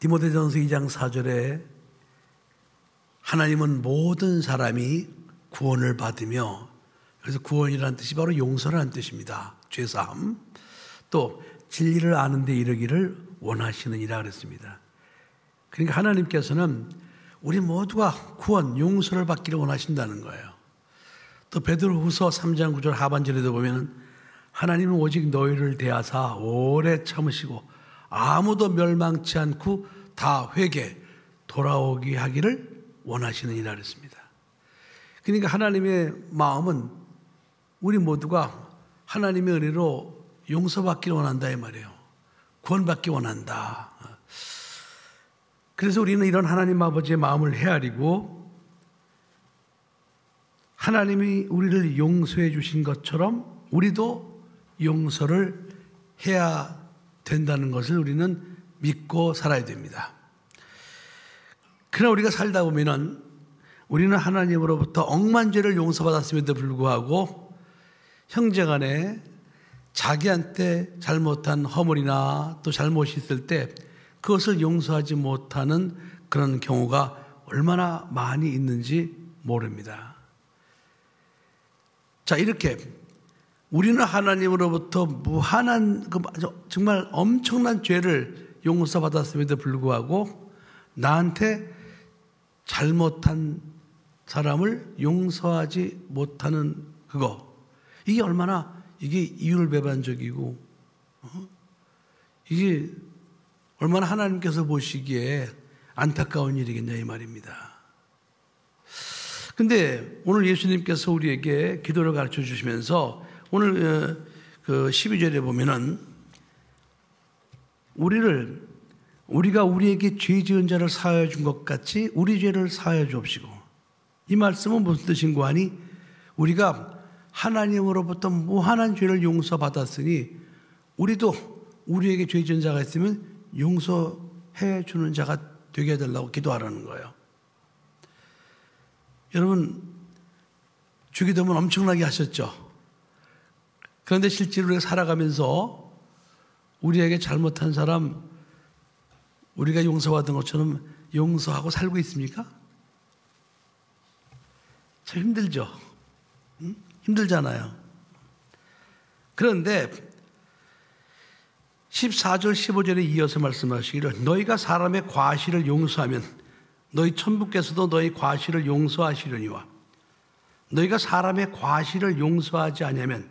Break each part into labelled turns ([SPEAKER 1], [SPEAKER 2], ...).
[SPEAKER 1] 디모데전서 2장 4절에 하나님은 모든 사람이 구원을 받으며, 그래서 구원이라는 뜻이 바로 용서라는 뜻입니다. 죄사함. 또 진리를 아는 데 이르기를 원하시느니라 그랬습니다. 그러니까 하나님께서는 우리 모두가 구원, 용서를 받기를 원하신다는 거예요. 또 베드로후서 3장 9절 하반절에도 보면 하나님은 오직 너희를 대하사 오래 참으시고 아무도 멸망치 않고 다 회개 돌아오게 하기를 원하시느니라 그랬습니다. 그러니까 하나님의 마음은 우리 모두가 하나님의 은혜로 용서받기를 원한다 이 말이에요. 구원받기 원한다. 그래서 우리는 이런 하나님 아버지의 마음을 헤아리고 하나님이 우리를 용서해 주신 것처럼 우리도 용서를 해야 된다는 것을 우리는 믿고 살아야 됩니다. 그러나 우리가 살다 보면은 우리는 하나님으로부터 억만 죄를 용서받았음에도 불구하고 형제간에 자기한테 잘못한 허물이나 또 잘못이 있을 때 그것을 용서하지 못하는 그런 경우가 얼마나 많이 있는지 모릅니다. 자, 이렇게 우리는 하나님으로부터 무한한 정말 엄청난 죄를 용서받았음에도 불구하고 나한테 잘못한 사람을 용서하지 못하는 그거, 이게 얼마나 이게 이율배반적이고 이게 얼마나 하나님께서 보시기에 안타까운 일이겠냐 이 말입니다. 근데 오늘 예수님께서 우리에게 기도를 가르쳐 주시면서 오늘 그 12절에 보면은 우리가 우리에게 죄 지은 자를 사하여 준 것 같이 우리 죄를 사하여 주옵시고, 이 말씀은 무슨 뜻인고 하니 우리가 하나님으로부터 무한한 죄를 용서받았으니 우리도 우리에게 죄 지은 자가 있으면 용서해 주는 자가 되게 해달라고 기도하라는 거예요. 여러분, 주기도문 엄청나게 하셨죠? 그런데 실제로 우리가 살아가면서 우리에게 잘못한 사람 우리가 용서받은 것처럼 용서하고 살고 있습니까? 참 힘들죠. 힘들잖아요. 그런데 14절 15절에 이어서 말씀하시기를 너희가 사람의 과실을 용서하면 너희 천부께서도 너희 과실을 용서하시려니와 너희가 사람의 과실을 용서하지 아니하면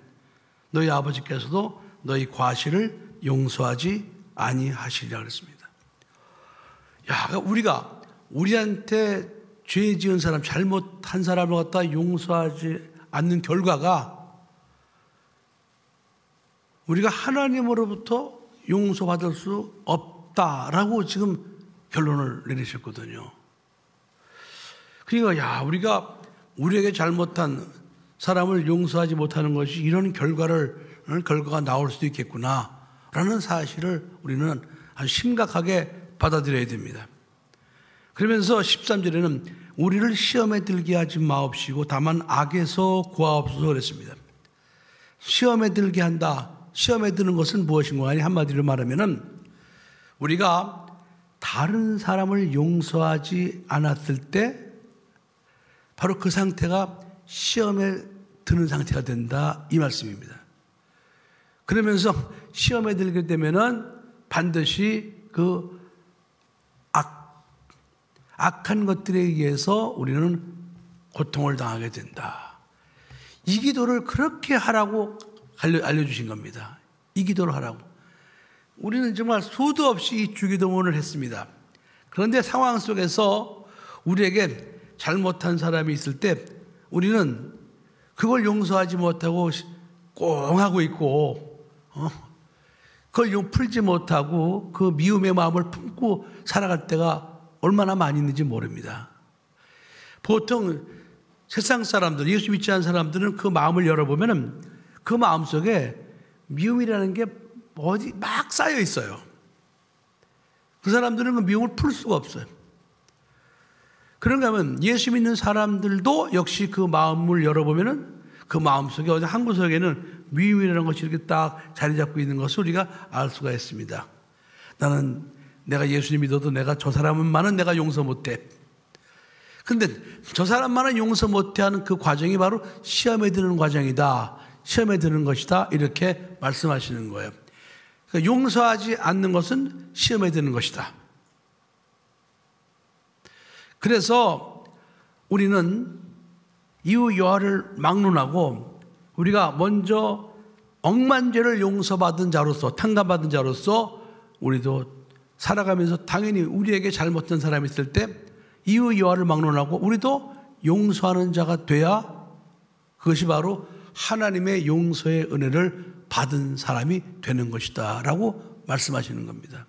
[SPEAKER 1] 너희 아버지께서도 너희 과실을 용서하지 아니하시리라 그랬습니다. 야, 우리가 우리한테 죄 지은 사람, 잘못한 사람을 갖다 용서하지 않는 결과가 우리가 하나님으로부터 용서받을 수 없다라고 지금 결론을 내리셨거든요. 그러니까 우리가 우리에게 잘못한 사람을 용서하지 못하는 것이 이런 결과가 나올 수도 있겠구나라는 사실을 우리는 아주 심각하게 받아들여야 됩니다. 그러면서 13절에는 우리를 시험에 들게 하지 마옵시고 다만 악에서 구하옵소서 그랬습니다. 시험에 들게 한다. 시험에 드는 것은 무엇인가 하니 한마디로 말하면은 우리가 다른 사람을 용서하지 않았을 때 바로 그 상태가 시험에 드는 상태가 된다 이 말씀입니다. 그러면서 시험에 들게 되면은 반드시 그 악한 것들에 의해서 우리는 고통을 당하게 된다. 이 기도를 그렇게 하라고 알려주신 겁니다. 이 기도를 하라고. 우리는 정말 수도 없이 이 주기도문을 했습니다. 그런데 상황 속에서 우리에게 잘못한 사람이 있을 때 우리는 그걸 용서하지 못하고 꽁하고 있고 그걸 풀지 못하고 그 미움의 마음을 품고 살아갈 때가 얼마나 많이 있는지 모릅니다. 보통 세상 사람들, 예수 믿지 않은 사람들은 그 마음을 열어보면 그 마음 속에 미움이라는 게 어디 막 쌓여 있어요. 그 사람들은 그 미움을 풀 수가 없어요. 그런가 하면 예수 믿는 사람들도 역시 그 마음을 열어보면 그 마음 속에 어디 한 구석에는 미움이라는 것이 이렇게 딱 자리 잡고 있는 것을 우리가 알 수가 있습니다. 나는 내가 예수님 믿어도 내가 저 사람만은 내가 용서 못해. 근데 저 사람만은 용서 못해 하는 그 과정이 바로 시험에 드는 과정이다. 시험에 드는 것이다. 이렇게 말씀하시는 거예요. 그러니까 용서하지 않는 것은 시험에 드는 것이다. 그래서 우리는 이후 여하를 막론하고 우리가 먼저 억만죄를 용서받은 자로서, 탕감받은 자로서 우리도 살아가면서 당연히 우리에게 잘못된 사람이 있을 때 이후 여하를 막론하고 우리도 용서하는 자가 돼야 그것이 바로 하나님의 용서의 은혜를 받은 사람이 되는 것이다 라고 말씀하시는 겁니다.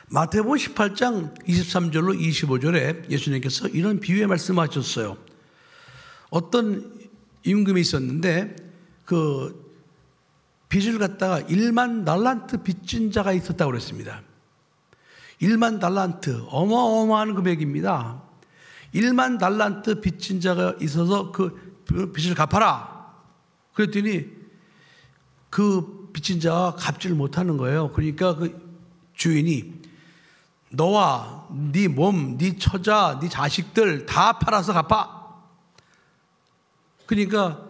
[SPEAKER 1] 마태복음 18장 23절로 25절에 예수님께서 이런 비유의 말씀하셨어요. 어떤 임금이 있었는데 그 빚을 갖다가 1만 달란트 빚진 자가 있었다고 그랬습니다. 1만 달란트, 어마어마한 금액입니다. 1만 달란트 빚진 자가 있어서 그 빚을 갚아라. 그랬더니 그 빚진 자가 갚지를 못하는 거예요. 그러니까 그 주인이 너와 네 몸, 네 처자, 네 자식들 다 팔아서 갚아. 그러니까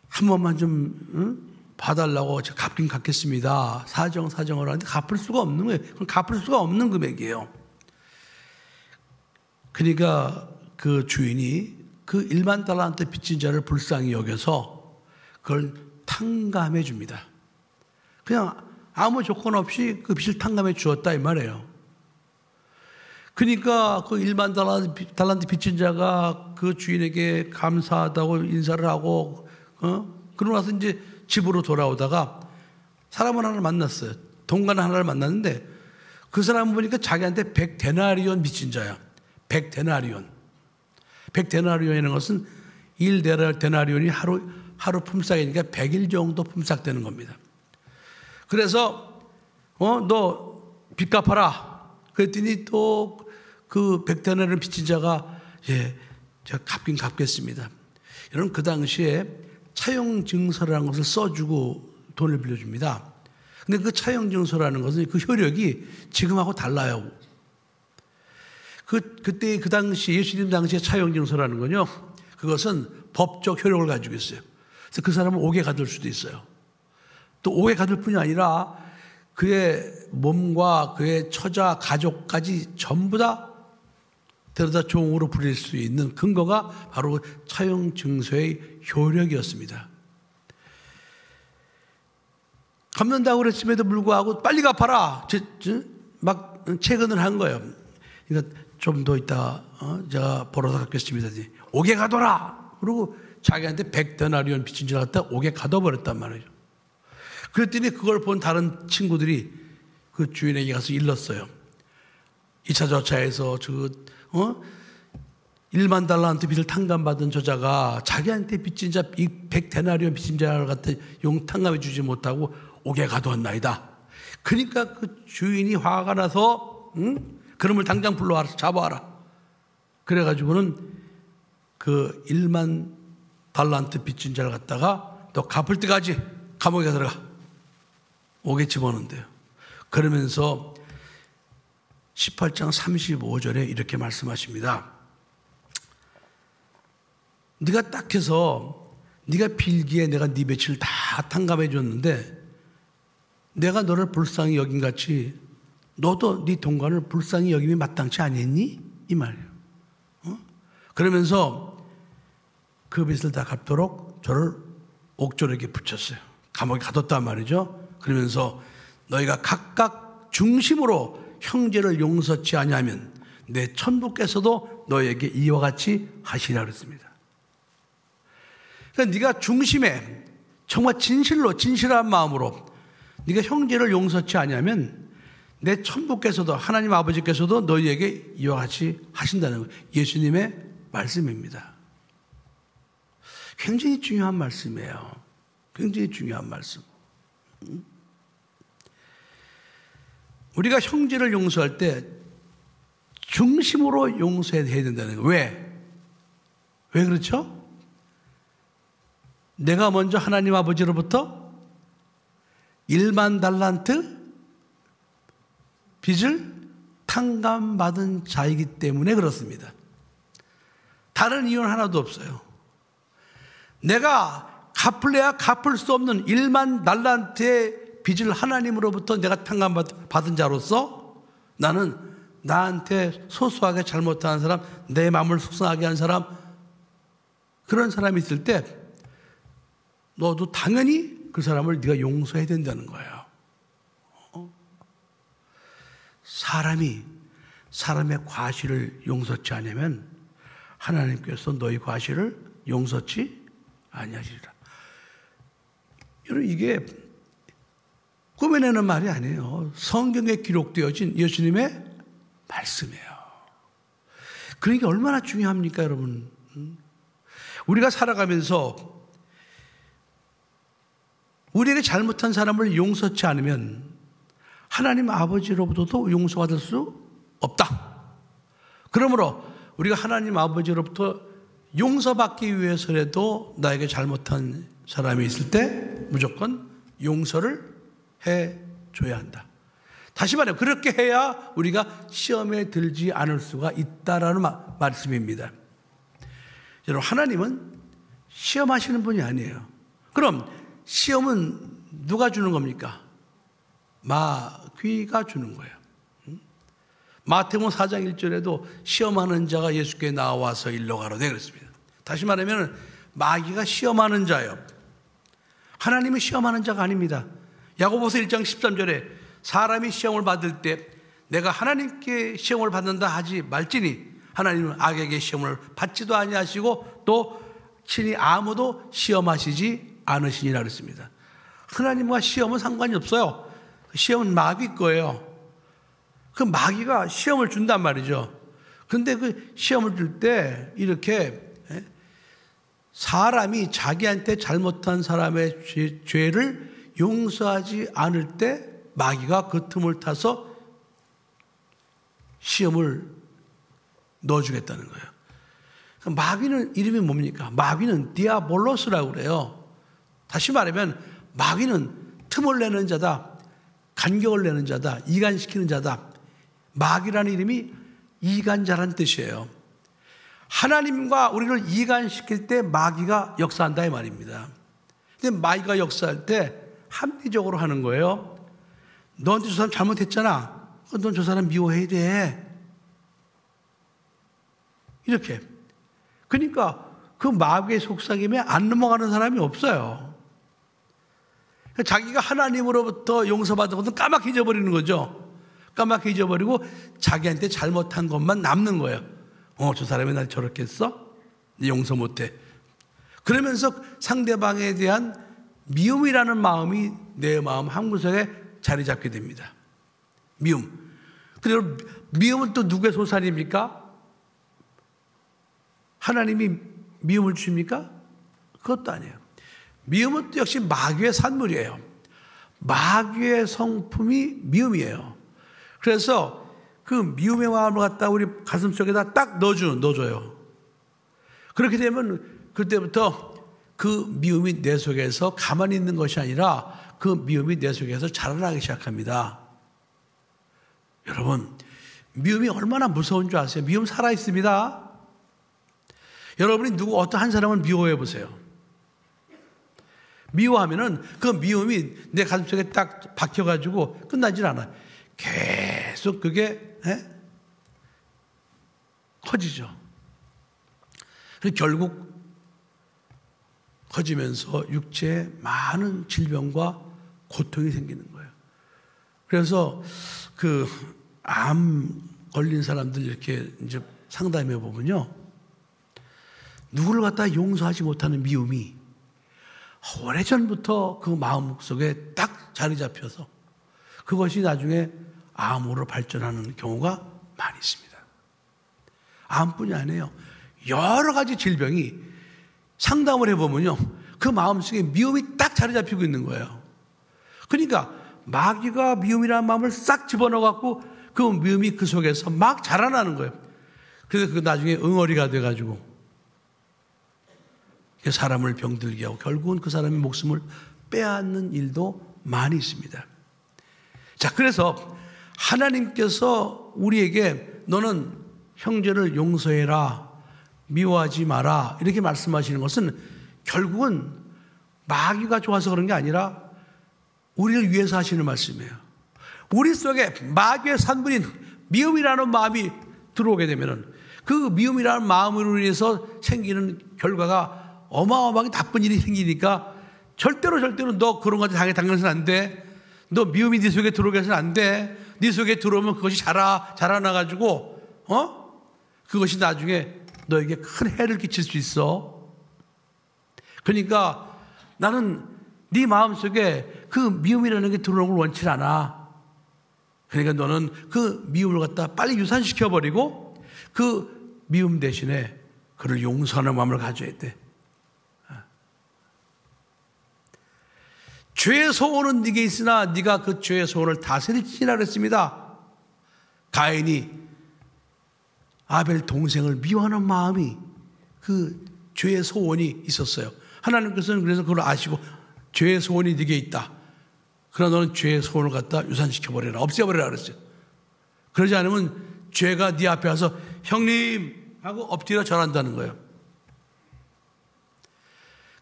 [SPEAKER 1] 한 번만 좀 봐달라고 제가 갚긴 갚겠습니다. 사정을 하는데 갚을 수가 없는 거예요. 그럼 갚을 수가 없는 금액이에요. 그러니까 그 주인이 그 1만 달란트 빚진 자를 불쌍히 여겨서 그걸 탕감해 줍니다. 그냥 아무 조건 없이 그 빚을 탕감해 주었다 이 말이에요. 그러니까 그 1만 달란트 빚진 자가 그 주인에게 감사하다고 인사를 하고 그러고 나서 이제 집으로 돌아오다가 사람을 하나를 만났어요. 동관 하나를 만났는데 그 사람 보니까 자기한테 100데나리온 빚진 자야. 100데나리온. 100데나리온이라는 것은 1데나리온이 하루 품삯이니까 100일 정도 품삯되는 겁니다. 그래서 너 빚 갚아라. 그랬더니 또 그 100데나리온 빚진 자가 제가 갚긴 갚겠습니다. 여러분 그 당시에 차용증서라는 것을 써주고 돈을 빌려줍니다. 근데 그 차용증서라는 것은 그 효력이 지금하고 달라요. 그때 그 당시 예수님 당시에 차용증서라는 건요, 그것은 법적 효력을 가지고 있어요. 그래서 그 사람을 옥에 가둘 수도 있어요. 또 옥에 가둘 뿐이 아니라 그의 몸과 그의 처자, 가족까지 전부 다 데려다 종으로 부릴 수 있는 근거가 바로 차용증서의 효력이었습니다. 갚는다고 그랬음에도 불구하고 빨리 갚아라. 막 채근을 한 거예요. 그러니까 좀 더 있다 제가 벌어서 갚겠습니다. 옥에 가둬라. 그리고 자기한테 100데나리온 빚진 줄 알았다 옥에 가둬버렸단 말이죠. 그랬더니 그걸 본 다른 친구들이 그 주인에게 가서 일렀어요. 2차 저차에서 1만 달란트 빚을 탕감받은 저자가 자기한테 빚진 자 100데나리온 빚진 자를 갖다 탕감해 주지 못하고 옥에 가두었나이다. 그러니까 그 주인이 화가 나서 그놈을 당장 불러와서 잡아와라. 그래가지고는 그 1만 달란트 빚진 자를 갖다가 너 갚을 때까지 감옥에 들어가. 옥에 집어넣는데요. 그러면서 18장 35절에 이렇게 말씀하십니다. 네가 딱 해서 네가 빌기에 내가 네 빚을 다 탕감해 줬는데 내가 너를 불쌍히 여김같이 너도 네 동관을 불쌍히 여김이 마땅치 아니했니? 이 말이에요. 그러면서 그 빚을 다 갚도록 저를 옥졸에게 붙였어요. 감옥에 가뒀단 말이죠. 그러면서 너희가 각각 중심으로 형제를 용서치 아니하면 내 천부께서도 너에게 이와 같이 하시리라 그랬습니다. 그러니까 네가 중심에 정말 진실한 마음으로 네가 형제를 용서치 아니하면 내 천부께서도 하나님 아버지께서도 너희에게 이와 같이 하신다는 거예요. 예수님의 말씀입니다. 굉장히 중요한 말씀이에요. 굉장히 중요한 말씀. 우리가 형제를 용서할 때 중심으로 용서해야 된다는 거예요. 왜 그렇죠? 내가 먼저 하나님 아버지로부터 1만 달란트 빚을 탕감받은 자이기 때문에 그렇습니다. 다른 이유는 하나도 없어요. 내가 갚을래야 갚을 수 없는 1만 달란트의 빚을 하나님으로부터 내가 탕감받은 자로서 나는 나한테 소소하게 잘못한 사람, 내 마음을 속상하게 한 사람, 그런 사람이 있을 때 너도 당연히 그 사람을 네가 용서해야 된다는 거예요. 사람의 과실을 용서치 않으면 하나님께서 너희 과실을 용서치 아니하시리라. 여러분, 이게 꾸며내는 말이 아니에요. 성경에 기록되어진 예수님의 말씀이에요. 그러니까 얼마나 중요합니까, 여러분? 우리가 살아가면서 우리에게 잘못한 사람을 용서치 않으면 하나님 아버지로부터도 용서받을 수 없다. 그러므로 우리가 하나님 아버지로부터 용서받기 위해서라도 나에게 잘못한 사람이 있을 때 무조건 용서를 해줘야 한다. 다시 말해, 그렇게 해야 우리가 시험에 들지 않을 수가 있다라는 말씀입니다. 여러분, 하나님은 시험하시는 분이 아니에요. 그럼 시험은 누가 주는 겁니까? 마귀가 주는 거예요. 마태복음 4장 1절에도 시험하는 자가 예수께 나와서 일러 가로되 그랬습니다. 다시 말하면 마귀가 시험하는 자예요. 하나님은 시험하는 자가 아닙니다. 야고보서 1장 13절에 사람이 시험을 받을 때 내가 하나님께 시험을 받는다 하지 말지니 하나님은 악에게 시험을 받지도 아니하시고 또 친히 아무도 시험하시지 않으시니라 그랬습니다. 하나님과 시험은 상관이 없어요. 시험은 마귀 거예요. 그 마귀가 시험을 준단 말이죠. 근데 그 시험을 줄 때 이렇게 사람이 자기한테 잘못한 사람의 죄를 용서하지 않을 때 마귀가 그 틈을 타서 시험을 넣어주겠다는 거예요. 마귀는 이름이 뭡니까? 마귀는 디아볼로스라고 그래요. 다시 말하면 마귀는 틈을 내는 자다, 간격을 내는 자다, 이간시키는 자다. 마귀라는 이름이 이간자라는 뜻이에요. 하나님과 우리를 이간시킬 때 마귀가 역사한다 이 말입니다. 근데 마귀가 역사할 때 합리적으로 하는 거예요. 너한테 저 사람 잘못했잖아. 넌 저 사람 미워해야 돼. 이렇게. 그러니까 그 마귀의 속삭임에 안 넘어가는 사람이 없어요. 자기가 하나님으로부터 용서받은 것은 까맣게 잊어버리는 거죠. 까맣게 잊어버리고 자기한테 잘못한 것만 남는 거예요. 저 사람이 날 저렇게 했어? 용서 못해. 그러면서 상대방에 대한 미움이라는 마음이 내 마음 한구석에 자리 잡게 됩니다. 미움. 그리고 미움은 또 누구의 소산입니까? 하나님이 미움을 주십니까? 그것도 아니에요. 미움은 또 역시 마귀의 산물이에요. 마귀의 성품이 미움이에요. 그래서 그 미움의 마음을 갖다 우리 가슴속에다 딱 넣어줘요. 그렇게 되면 그때부터 그 미움이 내 속에서 가만히 있는 것이 아니라 그 미움이 내 속에서 자라나기 시작합니다. 여러분, 미움이 얼마나 무서운 줄 아세요? 미움 살아있습니다. 여러분이 어떤 한 사람을 미워해 보세요. 미워하면은 그 미움이 내 가슴속에 딱 박혀가지고 끝나질 않아요. 계속 그게 커지죠. 그래서 결국 커지면서 육체에 많은 질병과 고통이 생기는 거예요. 그래서 그 암 걸린 사람들 이렇게 이제 상담해 보면요, 누구를 갖다 용서하지 못하는 미움이 오래전부터 그 마음속에 딱 자리 잡혀서 그것이 나중에 암으로 발전하는 경우가 많이 있습니다. 암뿐이 아니에요. 여러 가지 질병이 상담을 해보면요, 그 마음속에 미움이 딱 자리 잡히고 있는 거예요. 그러니까 마귀가 미움이라는 마음을 싹 집어넣어갖고 그 미움이 그 속에서 막 자라나는 거예요. 그래서 그 나중에 응어리가 돼가지고 사람을 병들게 하고 결국은 그 사람의 목숨을 빼앗는 일도 많이 있습니다. 자, 그래서 하나님께서 우리에게 너는 형제를 용서해라, 미워하지 마라 이렇게 말씀하시는 것은 결국은 마귀가 좋아서 그런 게 아니라 우리를 위해서 하시는 말씀이에요. 우리 속에 마귀의 산물인 미움이라는 마음이 들어오게 되면은 그 미움이라는 마음으로 인해서 생기는 결과가 어마어마하게 나쁜 일이 생기니까 절대로 너 그런 것에 당해서는 안 돼. 너 미움이 네 속에 들어오게 해서는 안 돼. 네 속에 들어오면 그것이 자라나가지고 그것이 나중에 너에게 큰 해를 끼칠 수 있어. 그러니까 나는 네 마음속에 그 미움이라는 게 들어오는 걸 원치 않아. 그러니까 너는 그 미움을 갖다 빨리 유산시켜버리고 그 미움 대신에 그를 용서하는 마음을 가져야 돼. 죄의 소원은 네게 있으나 네가 그 죄의 소원을 다스리지라 그랬습니다. 가인이 아벨 동생을 미워하는 마음이 그 죄의 소원이 있었어요. 하나님께서는 그래서 그걸 아시고 죄의 소원이 네게 있다. 그러나 너는 죄의 소원을 갖다 유산시켜버려라. 없애버려라 그랬어요. 그러지 않으면 죄가 네 앞에 와서 형님 하고 엎드려 절한다는 거예요.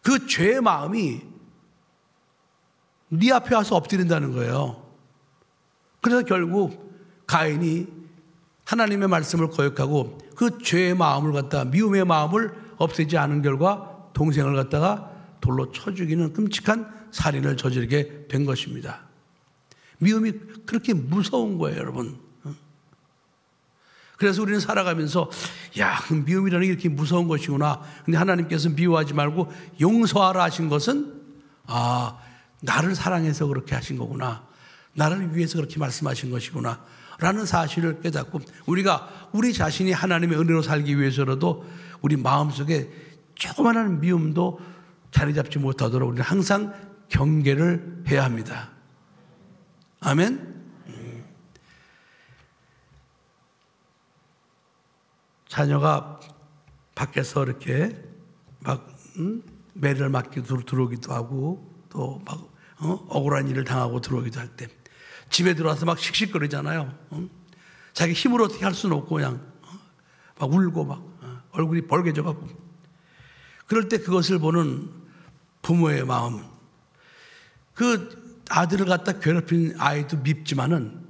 [SPEAKER 1] 그 죄의 마음이 네 앞에 와서 엎드린다는 거예요. 그래서 결국 가인이 하나님의 말씀을 거역하고 그 죄의 마음을 갖다가 미움의 마음을 없애지 않은 결과 동생을 갖다가 돌로 쳐 죽이는 끔찍한 살인을 저지르게 된 것입니다. 미움이 그렇게 무서운 거예요, 여러분. 그래서 우리는 살아가면서 미움이라는 게 이렇게 무서운 것이구나. 근데 하나님께서 미워하지 말고 용서하라 하신 것은 나를 사랑해서 그렇게 하신 거구나. 나를 위해서 그렇게 말씀하신 것이구나 라는 사실을 깨닫고 우리가 우리 자신이 하나님의 은혜로 살기 위해서라도 우리 마음속에 조그마한 미움도 자리 잡지 못하도록 우리는 항상 경계를 해야 합니다. 아멘. 자녀가 밖에서 이렇게 막 매를 맞게 들어오기도 하고 또 막 억울한 일을 당하고 들어오기도 할 때 집에 들어와서 막 씩씩거리잖아요. 자기 힘으로 어떻게 할 수는 없고 그냥 막 울고 막 얼굴이 벌개져가고 그럴 때 그것을 보는 부모의 마음, 그 아들을 갖다 괴롭힌 아이도 밉지만은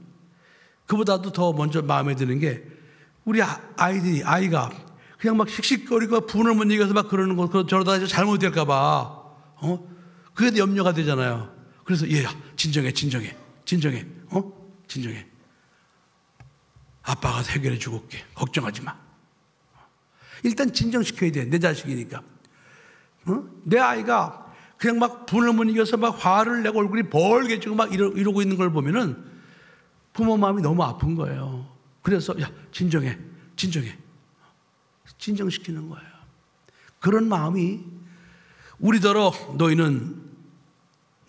[SPEAKER 1] 그보다도 더 먼저 마음에 드는 게 우리 아이가 그냥 막 씩씩거리고 분을 못 이겨서 막 그러는 거 저러다 잘못될까봐 그게 염려가 되잖아요. 그래서 얘야 진정해. 아빠가 해결해 주고 올게. 걱정하지 마. 일단 진정시켜야 돼. 내 자식이니까. 내 아이가 그냥 막 분을 못 이겨서 막 화를 내고 얼굴이 벌개지고 막 이러고 있는 걸 보면은 부모 마음이 너무 아픈 거예요. 그래서 진정해. 진정시키는 거예요. 그런 마음이 우리더러 너희는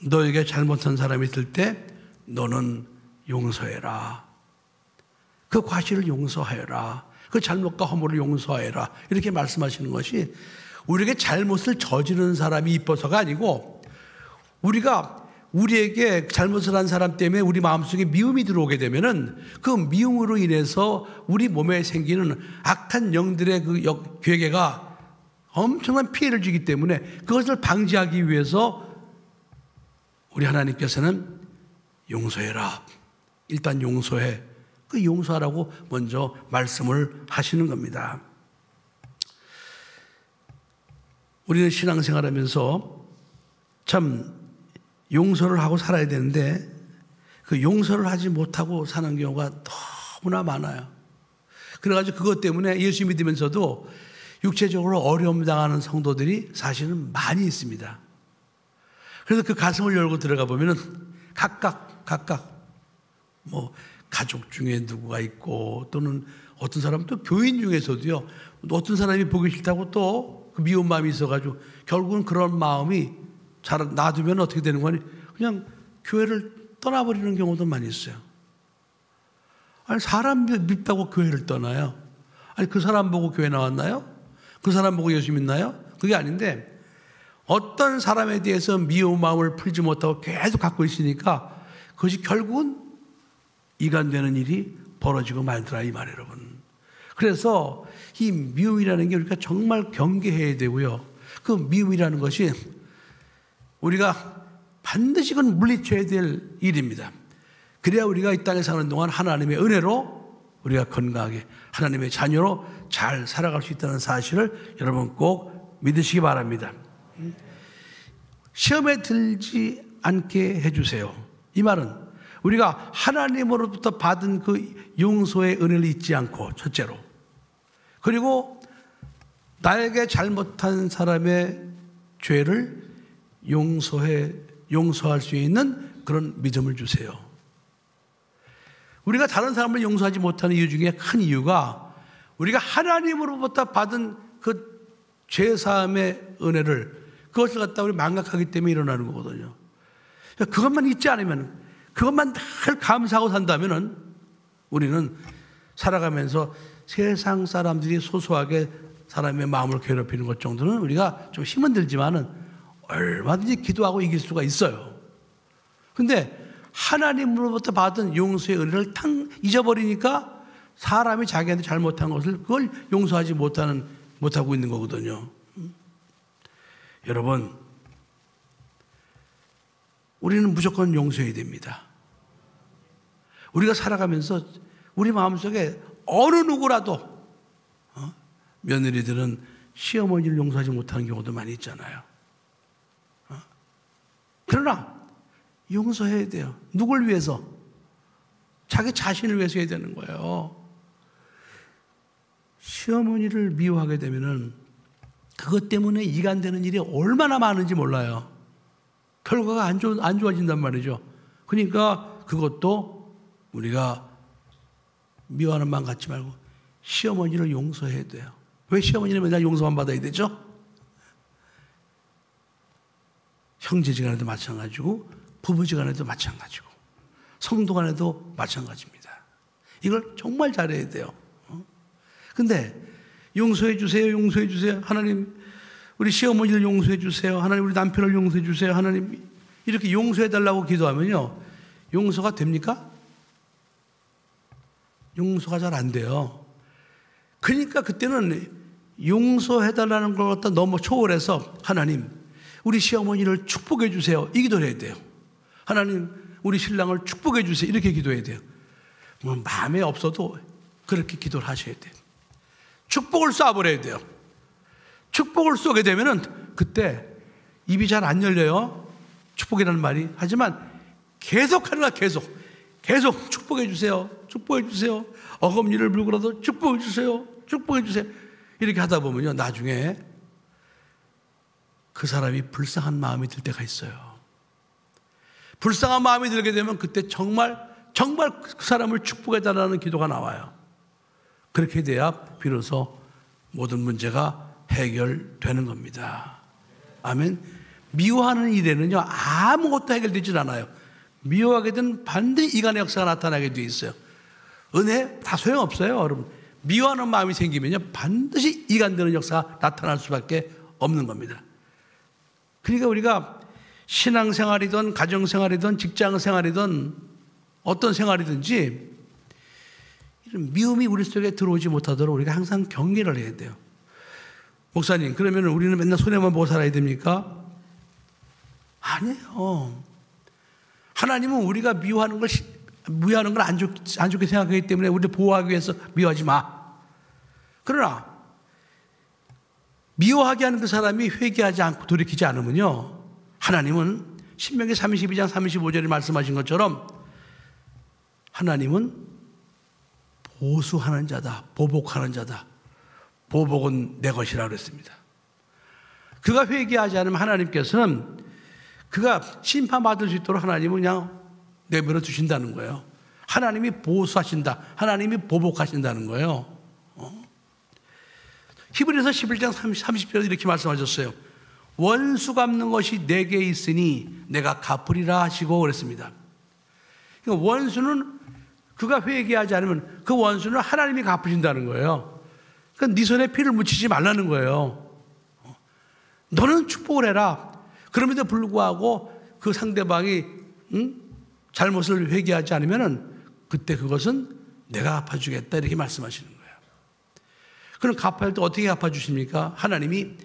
[SPEAKER 1] 너에게 잘못한 사람이 있을 때 너는 용서해라. 그 과실을 용서하여라. 그 잘못과 허물을 용서하여라. 이렇게 말씀하시는 것이 우리에게 잘못을 저지르는 사람이 이뻐서가 아니고 우리가 우리에게 잘못을 한 사람 때문에 우리 마음속에 미움이 들어오게 되면은 그 미움으로 인해서 우리 몸에 생기는 악한 영들의 그 괴계가 엄청난 피해를 주기 때문에 그것을 방지하기 위해서 우리 하나님께서는 용서해라. 일단 용서해. 그 용서하라고 먼저 말씀을 하시는 겁니다. 우리는 신앙생활하면서 참 용서를 하고 살아야 되는데 그 용서를 하지 못하고 사는 경우가 너무나 많아요. 그래가지고 그것 때문에 예수 믿으면서도 육체적으로 어려움 당하는 성도들이 사실은 많이 있습니다. 그래서 그 가슴을 열고 들어가 보면은 각각 뭐 가족 중에 누구가 있고 또는 어떤 사람은 또 교인 중에서도요. 어떤 사람이 보기 싫다고 또 그 미운 마음이 있어가지고 결국은 그런 마음이 잘 놔두면 어떻게 되는 거니? 그냥 교회를 떠나버리는 경우도 많이 있어요. 아니 사람 밉다고 교회를 떠나요? 아니 그 사람 보고 교회 나왔나요? 그 사람 보고 예수 믿나요? 그게 아닌데 어떤 사람에 대해서 미운 마음을 풀지 못하고 계속 갖고 있으니까 그것이 결국은 이간되는 일이 벌어지고 말더라 이 말이에요, 여러분. 그래서 이 미움이라는 게 우리가 정말 경계해야 되고요. 그 미움이라는 것이 우리가 반드시 그건 물리쳐야 될 일입니다. 그래야 우리가 이 땅에 사는 동안 하나님의 은혜로 우리가 건강하게 하나님의 자녀로 잘 살아갈 수 있다는 사실을 여러분 꼭 믿으시기 바랍니다. 시험에 들지 않게 해주세요. 이 말은 우리가 하나님으로부터 받은 그 용서의 은혜를 잊지 않고, 첫째로, 그리고 나에게 잘못한 사람의 죄를 용서할 수 있는 그런 믿음을 주세요. 우리가 다른 사람을 용서하지 못하는 이유 중에 큰 이유가 우리가 하나님으로부터 받은 그 죄사함의 은혜를, 그것을 갖다 우리 망각하기 때문에 일어나는 거거든요. 그것만 잊지 않으면, 그것만 늘 감사하고 산다면은 우리는 살아가면서 세상 사람들이 소소하게 사람의 마음을 괴롭히는 것 정도는 우리가 좀 힘은 들지만은 얼마든지 기도하고 이길 수가 있어요. 근데 하나님으로부터 받은 용서의 은혜를 탁 잊어버리니까 사람이 자기한테 잘못한 것을 그걸 용서하지 못하고 있는 거거든요. 여러분, 우리는 무조건 용서해야 됩니다. 우리가 살아가면서 우리 마음속에 어느 누구라도 며느리들은 시어머니를 용서하지 못하는 경우도 많이 있잖아요. 그러나 용서해야 돼요. 누굴 위해서? 자기 자신을 위해서 해야 되는 거예요. 시어머니를 미워하게 되면은 그것 때문에 이간되는 일이 얼마나 많은지 몰라요. 결과가 안 좋아진단 말이죠. 그러니까 그것도 우리가 미워하는 마음 갖지 말고 시어머니를 용서해야 돼요. 왜 시어머니는 맨날 용서만 받아야 되죠? 형제지간에도 마찬가지고 부부지간에도 마찬가지고 성도간에도 마찬가지입니다. 이걸 정말 잘해야 돼요. 근데 용서해 주세요, 용서해 주세요. 하나님, 우리 시어머니를 용서해 주세요. 하나님, 우리 남편을 용서해 주세요. 하나님, 이렇게 용서해 달라고 기도하면요, 용서가 됩니까? 용서가 잘 안 돼요. 그러니까 그때는 용서해 달라는 걸 갖다 너무 초월해서 하나님, 우리 시어머니를 축복해 주세요, 이 기도를 해야 돼요. 하나님, 우리 신랑을 축복해 주세요, 이렇게 기도해야 돼요. 뭐 마음에 없어도 그렇게 기도를 하셔야 돼요. 축복을 쏴버려야 돼요. 축복을 쏘게 되면은 그때 입이 잘 안 열려요. 축복이라는 말이. 하지만 계속 하는 거야. 계속 축복해 주세요, 축복해 주세요. 어금니를 물고라도 축복해 주세요, 축복해 주세요. 이렇게 하다 보면요, 나중에 그 사람이 불쌍한 마음이 들 때가 있어요. 불쌍한 마음이 들게 되면 그때 정말 그 사람을 축복해달라는 기도가 나와요. 그렇게 돼야 비로소 모든 문제가 해결되는 겁니다. 아멘. 미워하는 일에는요, 아무것도 해결되질 않아요. 미워하게 되면 반드시 이간의 역사가 나타나게 돼 있어요. 은혜 다 소용없어요, 여러분. 미워하는 마음이 생기면요, 반드시 이간되는 역사가 나타날 수밖에 없는 겁니다. 그러니까 우리가 신앙생활이든 가정생활이든 직장생활이든 어떤 생활이든지 이런 미움이 우리 속에 들어오지 못하도록 우리가 항상 경계를 해야 돼요. 목사님, 그러면 우리는 맨날 손해만 보고 살아야 됩니까? 아니에요. 하나님은 우리가 미워하는 걸 안 좋게 생각하기 때문에 우리를 보호하기 위해서 미워하지 마. 그러나 미워하게 하는 그 사람이 회개하지 않고 돌이키지 않으면요, 하나님은 신명기 32장 35절에 말씀하신 것처럼 하나님은 보수하는 자다, 보복하는 자다. 보복은 내 것이라고 그랬습니다. 그가 회개하지 않으면 하나님께서는 그가 심판받을 수 있도록 하나님은 그냥 내버려 두신다는 거예요. 하나님이 보수하신다, 하나님이 보복하신다는 거예요. 히브리서 11장 30절에 이렇게 말씀하셨어요. 원수 갚는 것이 내게 있으니 내가 갚으리라 하시고 그랬습니다. 그러니까 원수는 그가 회개하지 않으면 그 원수는 하나님이 갚으신다는 거예요. 그러니까 네 손에 피를 묻히지 말라는 거예요. 너는 축복을 해라. 그럼에도 불구하고 그 상대방이 잘못을 회개하지 않으면 그때 그것은 내가 갚아주겠다 이렇게 말씀하시는 거예요. 그럼 갚아야 때 어떻게 갚아주십니까? 하나님이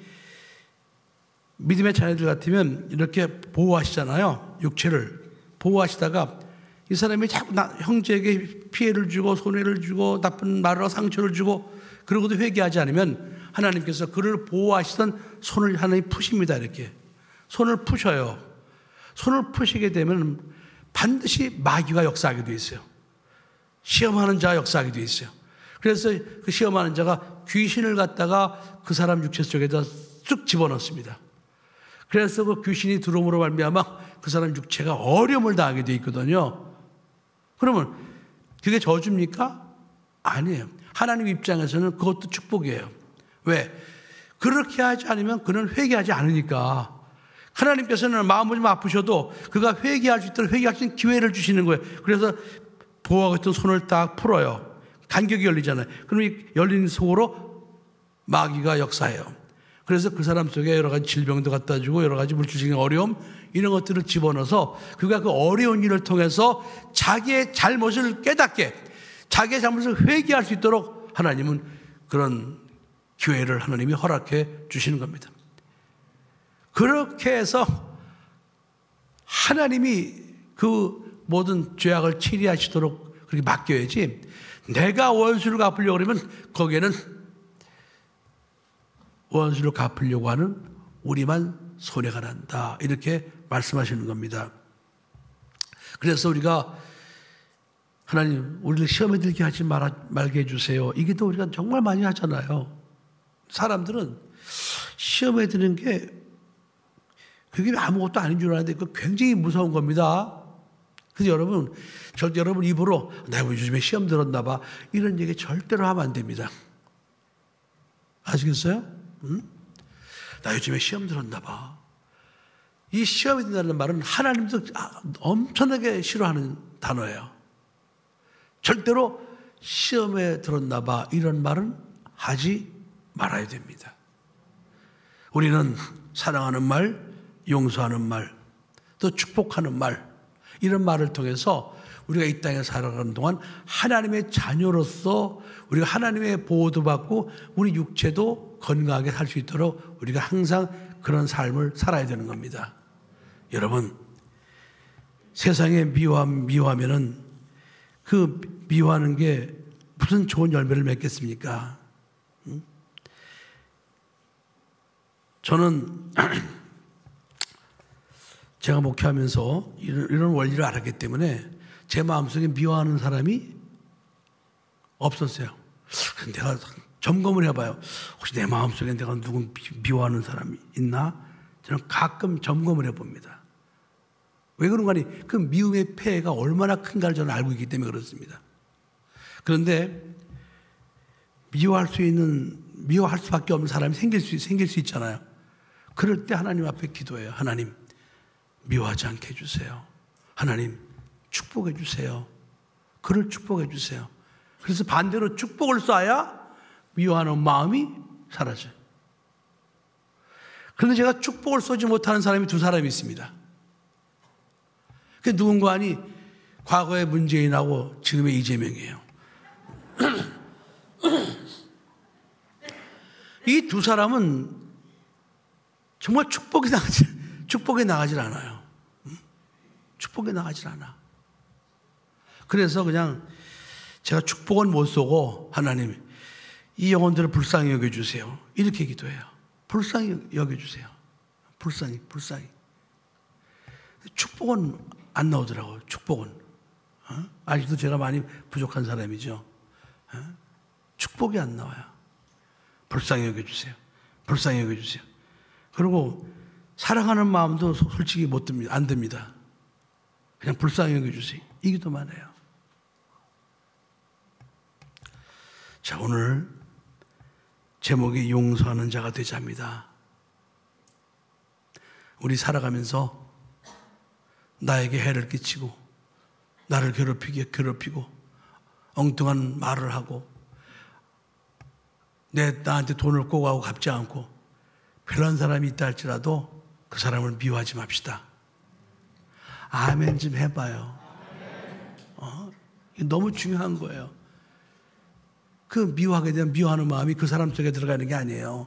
[SPEAKER 1] 믿음의 자녀들 같으면 이렇게 보호하시잖아요. 육체를 보호하시다가 이 사람이 자꾸 형제에게 피해를 주고 손해를 주고 나쁜 말로 상처를 주고 그러고도 회개하지 않으면 하나님께서 그를 보호하시던 손을 하나님 푸십니다. 이렇게 손을 푸셔요. 손을 푸시게 되면 반드시 마귀가 역사하게 돼 있어요. 시험하는 자가 역사하게 돼 있어요. 그래서 그 시험하는 자가 귀신을 갖다가 그 사람 육체 속에다 쑥 집어넣습니다. 그래서 그 귀신이 들어옴으로 말미암아 그 사람 육체가 어려움을 당하게 돼 있거든요. 그러면 그게 저주입니까? 아니에요. 하나님 입장에서는 그것도 축복이에요. 왜? 그렇게 하지 않으면 그는 회개하지 않으니까. 하나님께서는 마음을 좀 아프셔도 그가 회개할 수 있도록 회개할 수 있는 기회를 주시는 거예요. 그래서 보호하고 있던 손을 딱 풀어요. 간격이 열리잖아요. 그럼 이 열린 속으로 마귀가 역사해요. 그래서 그 사람 속에 여러 가지 질병도 갖다 주고 여러 가지 물질적인 어려움 이런 것들을 집어넣어서 그가 그 어려운 일을 통해서 자기의 잘못을 깨닫게 자기의 잘못을 회개할 수 있도록 하나님은 그런 기회를 하나님이 허락해 주시는 겁니다. 그렇게 해서 하나님이 그 모든 죄악을 치리하시도록 그렇게 맡겨야지 내가 원수를 갚으려고 그러면 거기에는 원수를 갚으려고 하는 우리만 손해가 난다. 이렇게 말씀하시는 겁니다. 그래서 우리가 하나님 우리를 시험에 들게 하지 말게 해주세요. 이게 또 우리가 정말 많이 하잖아요. 사람들은 시험에 드는 게 그게 아무것도 아닌 줄 아는데 그 굉장히 무서운 겁니다. 그래서 여러분 절대 여러분 입으로 내가 요즘에 시험 들었나 봐 이런 얘기 절대로 하면 안 됩니다. 아시겠어요? 응? 나 요즘에 시험 들었나 봐. 이 시험이 든다는 말은 하나님도 엄청나게 싫어하는 단어예요. 절대로 시험에 들었나 봐 이런 말은 하지 말아야 됩니다. 우리는 사랑하는 말, 용서하는 말, 또 축복하는 말 이런 말을 통해서 우리가 이 땅에 살아가는 동안 하나님의 자녀로서 우리가 하나님의 보호도 받고 우리 육체도 건강하게 살 수 있도록 우리가 항상 그런 삶을 살아야 되는 겁니다. 여러분 세상에 미워하면은 그 미워하는 게 무슨 좋은 열매를 맺겠습니까? 저는 제가 목회하면서 이런 원리를 알았기 때문에 제 마음속에 미워하는 사람이 없었어요. 내가 점검을 해봐요. 혹시 내 마음속에 내가 누구 미워하는 사람이 있나? 저는 가끔 점검을 해봅니다. 왜 그런가 하니 그 미움의 폐해가 얼마나 큰가를 저는 알고 있기 때문에 그렇습니다. 그런데 미워할 수밖에 없는 사람이 생길 수 있잖아요. 그럴 때 하나님 앞에 기도해요. 하나님 미워하지 않게 해주세요. 하나님 축복해 주세요. 그를 축복해 주세요. 그래서 반대로 축복을 쏴야 미워하는 마음이 사라져요. 그런데 제가 축복을 쏘지 못하는 사람이 두 사람이 있습니다. 그게 누군가 하니 과거의 문재인하고 지금의 이재명이에요. 이 두 사람은 정말 축복이 나가질 않아요. 축복이 나가질 않아. 그래서 그냥 제가 축복은 못 쏘고 하나님 이 영혼들을 불쌍히 여겨주세요. 이렇게 기도해요. 불쌍히 여겨주세요. 불쌍히. 축복은 안 나오더라고요. 축복은. 아직도 제가 많이 부족한 사람이죠. 축복이 안 나와요. 불쌍히 여겨주세요. 그리고 사랑하는 마음도 솔직히 안 듭니다. 그냥 불쌍히 여겨주세요. 이 기도만 해요. 자, 오늘 제목이 용서하는 자가 되자입니다. 우리 살아가면서 나에게 해를 끼치고 나를 괴롭히고 엉뚱한 말을 하고 나한테 돈을 꼬가고 갚지 않고 별난 사람이 있다 할지라도 그 사람을 미워하지 맙시다. 아멘 좀 해봐요. 너무 중요한 거예요. 그 미워하게 되면 미워하는 마음이 그 사람 속에 들어가는 게 아니에요.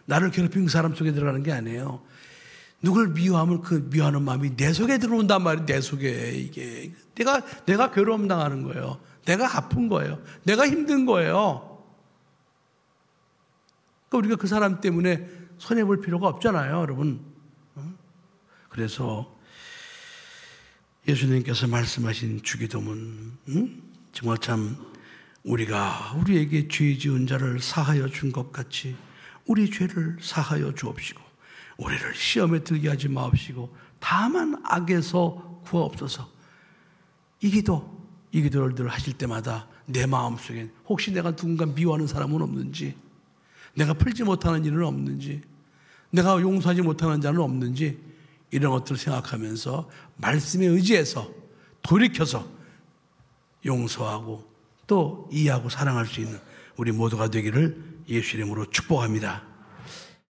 [SPEAKER 1] 나를 괴롭힌 그 사람 속에 들어가는 게 아니에요. 누굴 미워하면 그 미워하는 마음이 내 속에 들어온단 말이에요. 내 속에. 이게 내가 괴로움 당하는 거예요. 내가 아픈 거예요. 내가 힘든 거예요. 그러니까 우리가 그 사람 때문에 손해볼 필요가 없잖아요, 여러분. 그래서 예수님께서 말씀하신 주기도문, 정말 참 우리가 우리에게 죄 지은 자를 사하여 준 것 같이 우리 죄를 사하여 주옵시고 우리를 시험에 들게 하지 마옵시고 다만 악에서 구하옵소서. 이 기도를 늘 하실 때마다 내 마음속에 혹시 내가 누군가 미워하는 사람은 없는지, 내가 풀지 못하는 일은 없는지, 내가 용서하지 못하는 자는 없는지, 이런 것들을 생각하면서 말씀에 의지해서 돌이켜서 용서하고 또 이해하고 사랑할 수 있는 우리 모두가 되기를 예수 이름으로 축복합니다.